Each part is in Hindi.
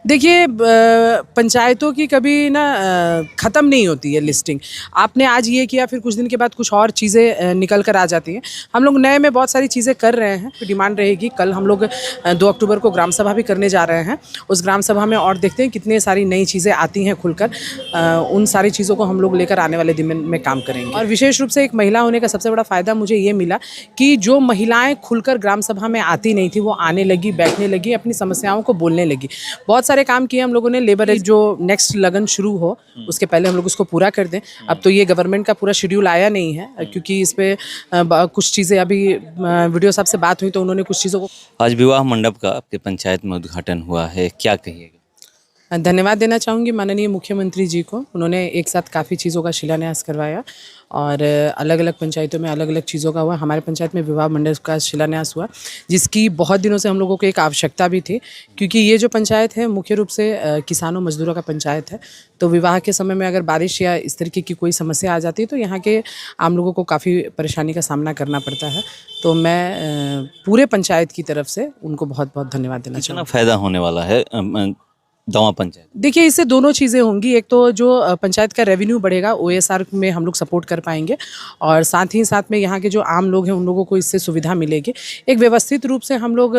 देखिए पंचायतों की कभी ना ख़त्म नहीं होती है लिस्टिंग। आपने आज ये किया, फिर कुछ दिन के बाद कुछ और चीज़ें निकल कर आ जाती हैं। हम लोग नए में बहुत सारी चीज़ें कर रहे हैं। डिमांड रहेगी, कल हम लोग 2 अक्टूबर को ग्राम सभा भी करने जा रहे हैं। उस ग्राम सभा में और देखते हैं कितनी सारी नई चीज़ें आती हैं खुलकर। उन सारी चीज़ों को हम लोग लेकर आने वाले दिन में काम करेंगे। और विशेष रूप से एक महिला होने का सबसे बड़ा फ़ायदा मुझे ये मिला कि जो महिलाएँ खुलकर ग्राम सभा में आती नहीं थी, वो आने लगी, बैठने लगी, अपनी समस्याओं को बोलने लगी। बहुत सारे काम किए हम लोगों ने। लेबर जो नेक्स्ट लगन शुरू हो उसके पहले हम लोग उसको पूरा कर दें। अब तो ये गवर्नमेंट का पूरा शेड्यूल आया नहीं है, क्योंकि इस पे कुछ चीज़ें अभी वीडियो साहब से बात हुई तो उन्होंने कुछ चीज़ों को। आज विवाह मंडप का आपके पंचायत में उद्घाटन हुआ है, क्या कहिएगा? धन्यवाद देना चाहूँगी माननीय मुख्यमंत्री जी को। उन्होंने एक साथ काफ़ी चीज़ों का शिलान्यास करवाया और अलग अलग पंचायतों में अलग अलग चीज़ों का हुआ। हमारे पंचायत में विवाह मंडप का शिलान्यास हुआ, जिसकी बहुत दिनों से हम लोगों को एक आवश्यकता भी थी, क्योंकि ये जो पंचायत है मुख्य रूप से किसानों मजदूरों का पंचायत है। तो विवाह के समय में अगर बारिश या इस तरीके की कोई समस्या आ जाती है तो यहाँ के आम लोगों को काफ़ी परेशानी का सामना करना पड़ता है। तो मैं पूरे पंचायत की तरफ से उनको बहुत बहुत धन्यवाद देना चाहूँगा। कितना फायदा होने वाला है दवा पंचायत? देखिए, इससे दोनों चीज़ें होंगी। एक तो जो पंचायत का रेवेन्यू बढ़ेगा, ओएसआर में हम लोग सपोर्ट कर पाएंगे, और साथ ही साथ में यहाँ के जो आम लोग हैं उन लोगों को इससे सुविधा मिलेगी। एक व्यवस्थित रूप से हम लोग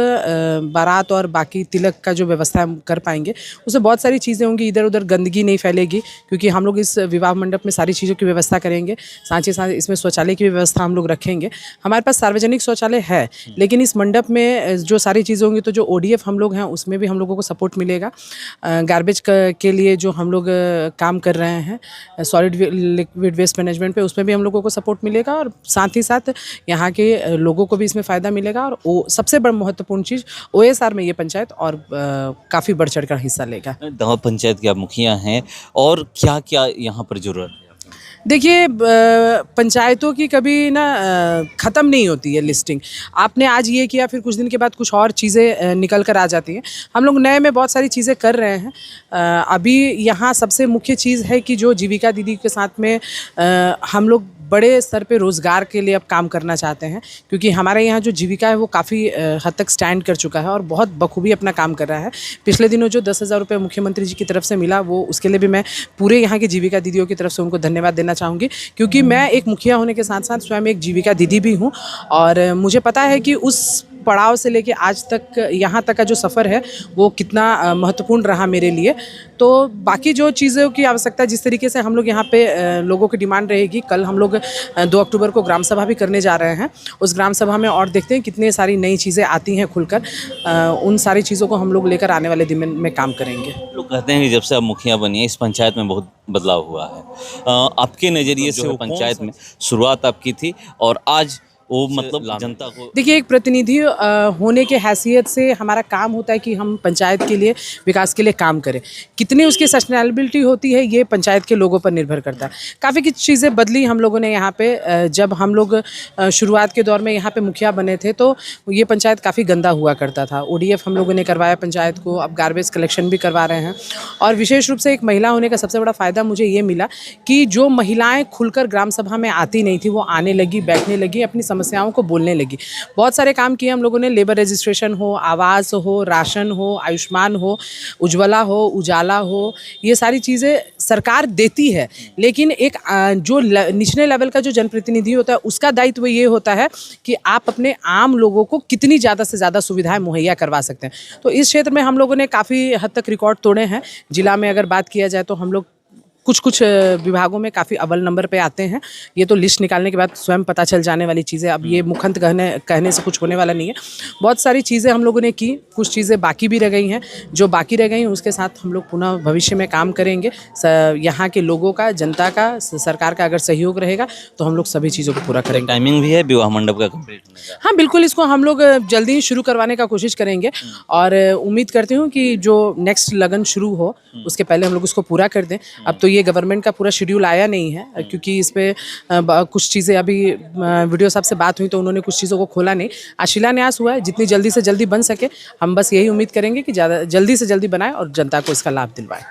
बारात और बाकी तिलक का जो व्यवस्था कर पाएंगे, उससे बहुत सारी चीज़ें होंगी। इधर उधर गंदगी नहीं फैलेगी, क्योंकि हम लोग इस विवाह मंडप में सारी चीज़ों की व्यवस्था करेंगे। साथ ही साथ इसमें शौचालय की व्यवस्था हम लोग रखेंगे। हमारे पास सार्वजनिक शौचालय है, लेकिन इस मंडप में जो सारी चीज़ें होंगी तो जो ODF हम लोग हैं उसमें भी हम लोगों को सपोर्ट मिलेगा। गार्बेज के लिए जो हम लोग काम कर रहे हैं सॉलिड लिक्विड वेस्ट मैनेजमेंट पे, उसमें भी हम लोगों को सपोर्ट मिलेगा, और साथ ही साथ यहाँ के लोगों को भी इसमें फ़ायदा मिलेगा। और सबसे बड़ा महत्वपूर्ण चीज़, OSR में ये पंचायत और काफ़ी बढ़ चढ़ कर हिस्सा लेगा। दवा पंचायत के आप मुखिया हैं, और क्या क्या यहाँ पर जरूरत है? देखिए पंचायतों की कभी ना ख़त्म नहीं होती है लिस्टिंग। आपने आज ये किया, फिर कुछ दिन के बाद कुछ और चीज़ें निकल कर आ जाती हैं। हम लोग नए में बहुत सारी चीज़ें कर रहे हैं। अभी यहाँ सबसे मुख्य चीज़ है कि जो जीविका दीदी के साथ में हम लोग बड़े स्तर पे रोज़गार के लिए अब काम करना चाहते हैं, क्योंकि हमारे यहाँ जो जीविका है वो काफ़ी हद तक स्टैंड कर चुका है और बहुत बखूबी अपना काम कर रहा है। पिछले दिनों जो 10,000 रुपये मुख्यमंत्री जी की तरफ से मिला, वो उसके लिए भी मैं पूरे यहाँ की जीविका दीदियों की तरफ से उनको धन्यवाद देना चाहूँगी, क्योंकि मैं एक मुखिया होने के साथ साथ स्वयं एक जीविका दीदी भी हूँ, और मुझे पता है कि उस पड़ाव से लेके आज तक यहाँ तक का जो सफ़र है वो कितना महत्वपूर्ण रहा मेरे लिए। तो बाकी जो चीज़ों की आवश्यकता, जिस तरीके से हम लोग यहाँ पे लोगों की डिमांड रहेगी, कल हम लोग 2 अक्टूबर को ग्राम सभा भी करने जा रहे हैं। उस ग्राम सभा में और देखते हैं कितनी सारी नई चीज़ें आती हैं खुलकर। उन सारी चीज़ों को हम लोग लेकर आने वाले दिन में काम करेंगे। लोग कहते हैं कि जब से आप मुखिया बनी है, इस पंचायत में बहुत बदलाव हुआ है। आपके नज़रिए से वो पंचायत में शुरुआत आपकी थी, और आज वो मतलब जनता को। देखिए, एक प्रतिनिधि होने के हैसियत से हमारा काम होता है कि हम पंचायत के लिए, विकास के लिए काम करें। कितनी उसकी सस्टेनेबिलिटी होती है ये पंचायत के लोगों पर निर्भर करता है। काफ़ी कुछ चीज़ें बदली हम लोगों ने यहाँ पे। जब हम लोग शुरुआत के दौर में यहाँ पे मुखिया बने थे तो ये पंचायत काफ़ी गंदा हुआ करता था। ODF हम लोगों ने करवाया पंचायत को, अब गार्बेज कलेक्शन भी करवा रहे हैं। और विशेष रूप से एक महिला होने का सबसे बड़ा फ़ायदा मुझे ये मिला कि जो महिलाएँ खुलकर ग्राम सभा में आती नहीं थी, वो आने लगी, बैठने लगी, अपनी समस्याओं को बोलने लगी। बहुत सारे काम किए हम लोगों ने। लेबर रजिस्ट्रेशन हो, आवास हो, राशन हो, आयुष्मान हो, उज्ज्वला हो, उजाला हो, ये सारी चीज़ें सरकार देती है, लेकिन एक जो निचले लेवल का जो जनप्रतिनिधि होता है उसका दायित्व ये होता है कि आप अपने आम लोगों को कितनी ज़्यादा से ज़्यादा सुविधाएं मुहैया करवा सकते हैं। तो इस क्षेत्र में हम लोगों ने काफ़ी हद तक रिकॉर्ड तोड़े हैं। जिला में अगर बात किया जाए तो हम लोग कुछ विभागों में काफ़ी अव्वल नंबर पे आते हैं। ये तो लिस्ट निकालने के बाद स्वयं पता चल जाने वाली चीज़ें। अब ये मुखंत कहने से कुछ होने वाला नहीं है। बहुत सारी चीज़ें हम लोगों ने की, कुछ चीज़ें बाकी भी रह गई हैं। जो बाकी रह गई हैं उसके साथ हम लोग पुनः भविष्य में काम करेंगे। यहाँ के लोगों का, जनता का, सरकार का अगर सहयोग रहेगा तो हम लोग सभी चीज़ों को पूरा करेंगे। टाइमिंग भी है विवाह मंडप का कंप्लीट होने का? हाँ बिल्कुल, इसको हम लोग जल्दी ही शुरू करवाने का कोशिश करेंगे, और उम्मीद करती हूँ कि जो नेक्स्ट लगन शुरू हो उसके पहले हम लोग उसको पूरा कर दें। अब तो ये गवर्नमेंट का पूरा शेड्यूल आया नहीं है, क्योंकि इस पे कुछ चीज़ें अभी वीडियो साहब से बात हुई तो उन्होंने कुछ चीज़ों को खोला नहीं। आज शिलान्यास हुआ है, जितनी जल्दी से जल्दी बन सके हम बस यही उम्मीद करेंगे कि ज़्यादा जल्दी से जल्दी बनाएं और जनता को इसका लाभ दिलवाएं।